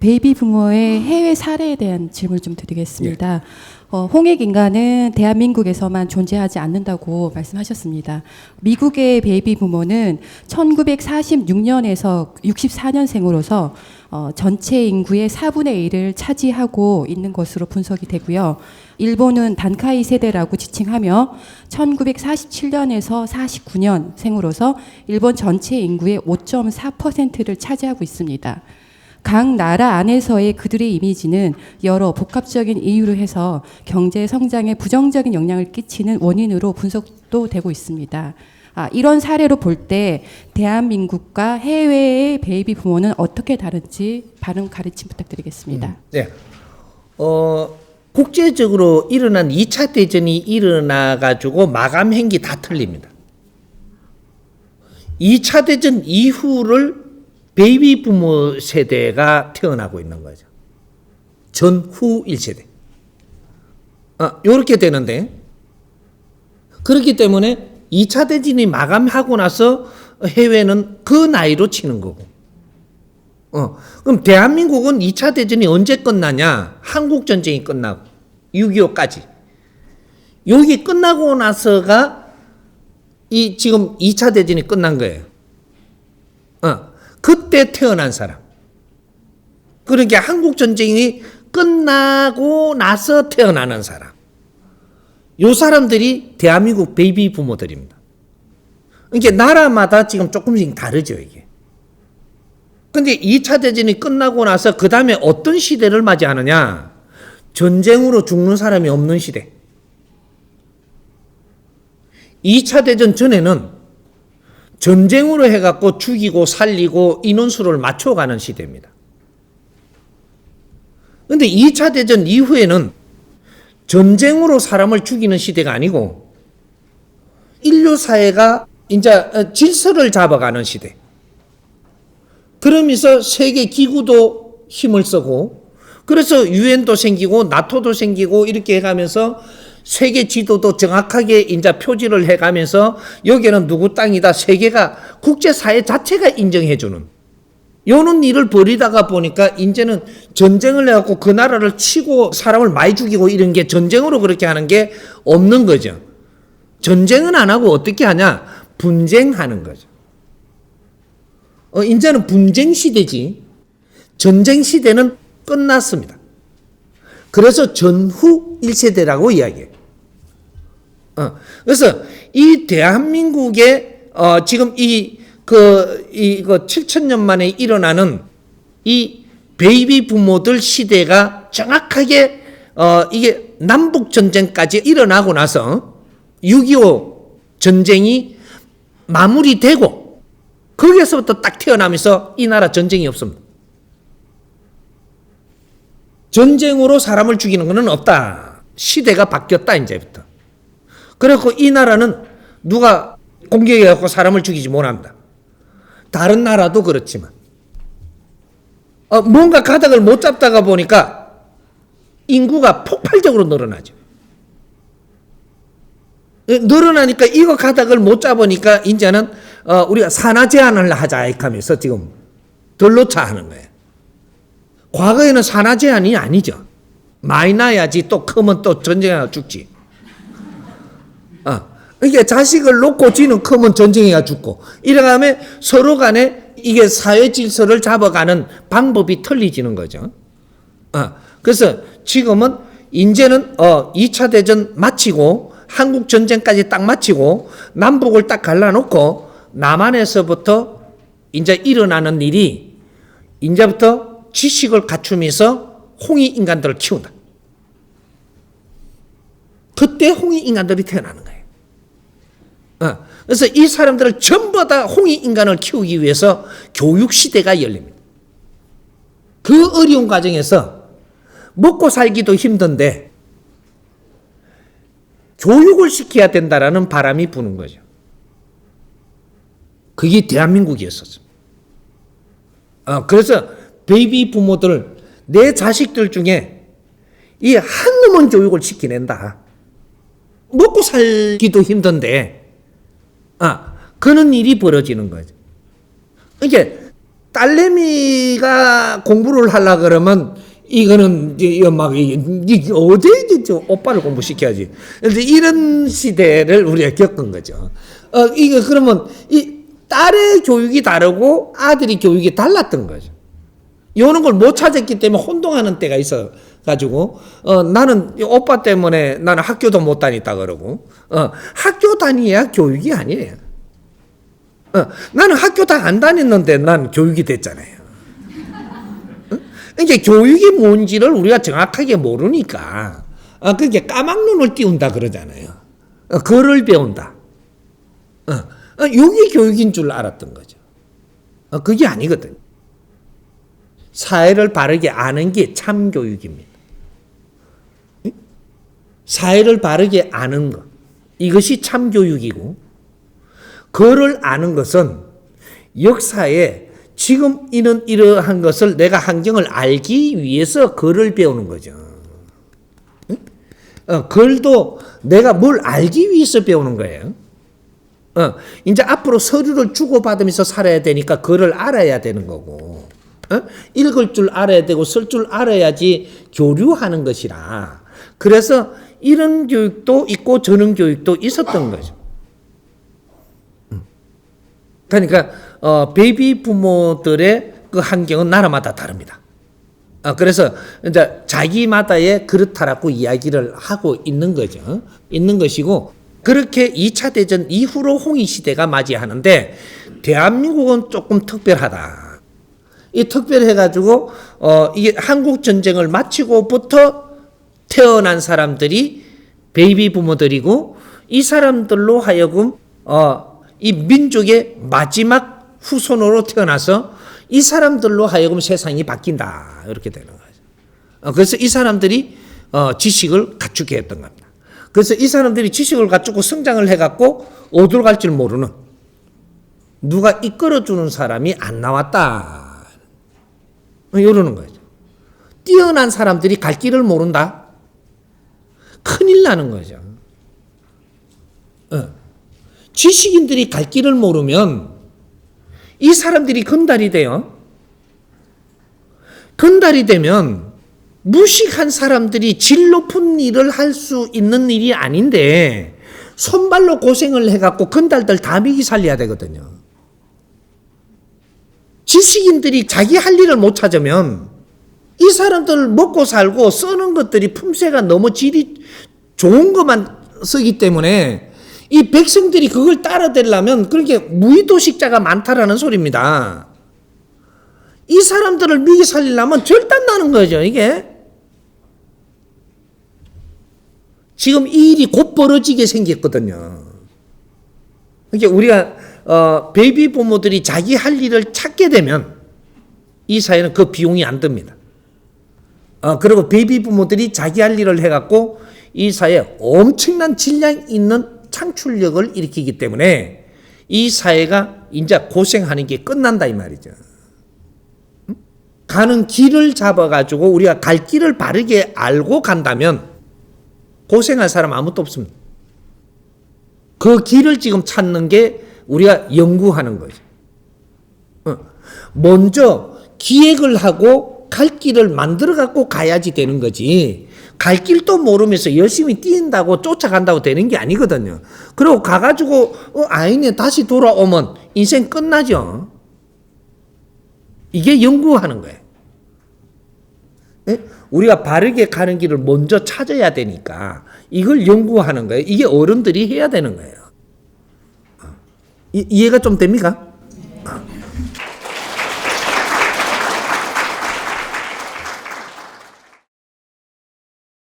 베이비 부모의 해외 사례에 대한 질문을 좀 드리겠습니다. 홍익 인간은 대한민국에서만 존재하지 않는다고 말씀하셨습니다. 미국의 베이비 부모는 1946년에서 64년생으로서 전체 인구의 4분의 1을 차지하고 있는 것으로 분석이 되고요. 일본은 단카이 세대라고 지칭하며 1947년에서 49년생으로서 일본 전체 인구의 5.4%를 차지하고 있습니다. 각 나라 안에서의 그들의 이미지는 여러 복합적인 이유로 해서 경제 성장에 부정적인 영향을 끼치는 원인으로 분석도 되고 있습니다. 이런 사례로 볼 때 대한민국과 해외의 베이비 부모는 어떻게 다른지 바른 가르침 부탁드리겠습니다. 네. 국제적으로 일어난 2차 대전이 일어나가지고 마감 행기 다 틀립니다. 2차 대전 이후를 베이비 부모 세대가 태어나고 있는 거죠. 전후 1세대. 요렇게 되는데, 그렇기 때문에 2차 대전이 마감하고 나서 해외는 그 나이로 치는 거고. 그럼 대한민국은 2차 대전이 언제 끝나냐? 한국전쟁이 끝나고, 6.25까지. 여기 끝나고 나서가 지금 2차 대전이 끝난 거예요. 그때 태어난 사람. 그러니까 한국전쟁이 끝나고 나서 태어나는 사람. 요 사람들이 대한민국 베이비 부모들입니다. 그러니까 나라마다 지금 조금씩 다르죠, 이게. 근데 2차 대전이 끝나고 나서 그 다음에 어떤 시대를 맞이하느냐? 전쟁으로 죽는 사람이 없는 시대. 2차 대전 전에는 전쟁으로 해갖고 죽이고 살리고 인원수를 맞춰가는 시대입니다. 그런데 2차 대전 이후에는 전쟁으로 사람을 죽이는 시대가 아니고 인류사회가 이제 질서를 잡아가는 시대. 그러면서 세계 기구도 힘을 쓰고, 그래서 유엔도 생기고 나토도 생기고 이렇게 해가면서 세계 지도도 정확하게 이제 표지를 해가면서 여기는 누구 땅이다, 세계가 국제사회 자체가 인정해주는 요런 일을 벌이다가 보니까 이제는 전쟁을 해갖고 그 나라를 치고 사람을 많이 죽이고 이런 게 전쟁으로 그렇게 하는 게 없는 거죠. 전쟁은 안 하고 어떻게 하냐? 분쟁하는 거죠. 이제는 분쟁 시대지. 전쟁 시대는 끝났습니다. 그래서 전후 1세대라고 이야기해요. 그래서 이 대한민국의 지금 이거 7,000년 만에 일어나는 이 베이비 부모들 시대가 정확하게 이게 남북 전쟁까지 일어나고 나서 6.25 전쟁이 마무리되고 거기에서부터 딱 태어나면서 이 나라 전쟁이 없습니다. 전쟁으로 사람을 죽이는 것은 없다. 시대가 바뀌었다, 이제부터. 그래서 이 나라는 누가 공격해갖고 사람을 죽이지 못합니다. 다른 나라도 그렇지만. 뭔가 가닥을 못 잡다가 보니까 인구가 폭발적으로 늘어나죠. 늘어나니까 이거 가닥을 못 잡으니까 이제는 우리가 산하 제한을 하자 이렇게 하면서 지금 덜 놓자 하는 거예요. 과거에는 산하 제한이 아니죠. 많이 나야지 또 크면 또 전쟁해가 죽지. 이게 자식을 놓고 지는 크면 전쟁해가 죽고 이래가면 서로 간에 이게 사회 질서를 잡아가는 방법이 틀리지는 거죠. 그래서 지금은 이제는 2차 대전 마치고 한국 전쟁까지 딱 마치고 남북을 딱 갈라놓고 남한에서부터 이제 일어나는 일이 이제부터 지식을 갖추면서 홍익 인간들을 키운다. 그때 홍익 인간들이 태어나는 거예요. 그래서 이 사람들을 전부 다 홍익 인간을 키우기 위해서 교육 시대가 열립니다. 그 어려운 과정에서 먹고 살기도 힘든데 교육을 시켜야 된다라는 바람이 부는 거죠. 그게 대한민국이었었습니다. 그래서 베이비 부모들, 내 자식들 중에 이 한 놈은 교육을 시켜낸다. 먹고 살기도 힘든데, 그런 일이 벌어지는 거죠. 이게 딸내미가 공부를 하려 그러면 이거는 이제 막 어디 오빠를 공부시켜야지. 그래서 이런 시대를 우리가 겪은 거죠. 이거 그러면 이 딸의 교육이 다르고 아들이 교육이 달랐던 거죠. 이런 걸 못 찾았기 때문에 혼동하는 때가 있어 가지고 나는 오빠 때문에 나는 학교도 못 다녔다 그러고 학교 다녀야 교육이 아니에요. 나는 학교 다 안 다녔는데 난 교육이 됐잖아요. 이제 교육이 뭔지를 우리가 정확하게 모르니까 그게 까막눈을 띄운다 그러잖아요. 글을 배운다. 이게 교육인 줄 알았던 거죠. 그게 아니거든요. 사회를 바르게 아는 게 참 교육입니다. 사회를 바르게 아는 것, 이것이 참 교육이고, 그를 아는 것은 역사에 지금 이러한 것을 내가 환경을 알기 위해서 글을 배우는 거죠. 글도 내가 뭘 알기 위해서 배우는 거예요. 이제 앞으로 서류를 주고받으면서 살아야 되니까 글을 알아야 되는 거고, 읽을 줄 알아야 되고 쓸 줄 알아야지 교류하는 것이라. 그래서 이런 교육도 있고 저런 교육도 있었던 거죠. 그러니까 베이비 부모들의 그 환경은 나라마다 다릅니다. 그래서 이제 자기마다의 그렇다라고 이야기를 하고 있는 거죠. 있는 것이고, 그렇게 2차 대전 이후로 홍위 시대가 맞이하는데 대한민국은 조금 특별하다. 이 특별해가지고 이게 한국 전쟁을 마치고부터 태어난 사람들이 베이비 부모들이고, 이 사람들로 하여금 이 민족의 마지막 후손으로 태어나서 이 사람들로 하여금 세상이 바뀐다. 이렇게 되는 거죠. 그래서 이 사람들이 지식을 갖추게 했던 겁니다. 그래서 이 사람들이 지식을 갖추고 성장을 해갖고 어디로 갈 줄 모르는, 누가 이끌어주는 사람이 안 나왔다. 이러는 거죠. 뛰어난 사람들이 갈 길을 모른다? 큰일 나는 거죠. 지식인들이 갈 길을 모르면 이 사람들이 건달이 돼요. 건달이 되면 무식한 사람들이 질 높은 일을 할 수 있는 일이 아닌데 손발로 고생을 해갖고 건달들 다 미기 살려야 되거든요. 지식인들이 자기 할 일을 못 찾으면 이 사람들 먹고 살고 쓰는 것들이 품새가 너무 질이 좋은 것만 쓰기 때문에 이 백성들이 그걸 따라되려면 그렇게 무의도식자가 많다라는 소리입니다. 이 사람들을 미기 살리려면 절단 나는 거죠, 이게. 지금 이 일이 곧 벌어지게 생겼거든요. 그러니까 우리가 베이비 부모들이 자기 할 일을 찾게 되면 이 사회는 그 비용이 안 듭니다. 그리고 베이비 부모들이 자기 할 일을 해갖고 이 사회에 엄청난 질량 있는 창출력을 일으키기 때문에 이 사회가 이제 고생하는 게 끝난다 이 말이죠. 가는 길을 잡아가지고 우리가 갈 길을 바르게 알고 간다면 고생할 사람 아무도 없습니다. 그 길을 지금 찾는 게 우리가 연구하는 거죠. 먼저 기획을 하고 갈 길을 만들어 갖고 가야지 되는 거지. 갈 길도 모르면서 열심히 뛴다고 쫓아간다고 되는 게 아니거든요. 그리고 가가지고 아니네 다시 돌아오면 인생 끝나죠. 이게 연구하는 거예요. 우리가 바르게 가는 길을 먼저 찾아야 되니까 이걸 연구하는 거예요. 이게 어른들이 해야 되는 거예요. 이해가 좀 됩니까?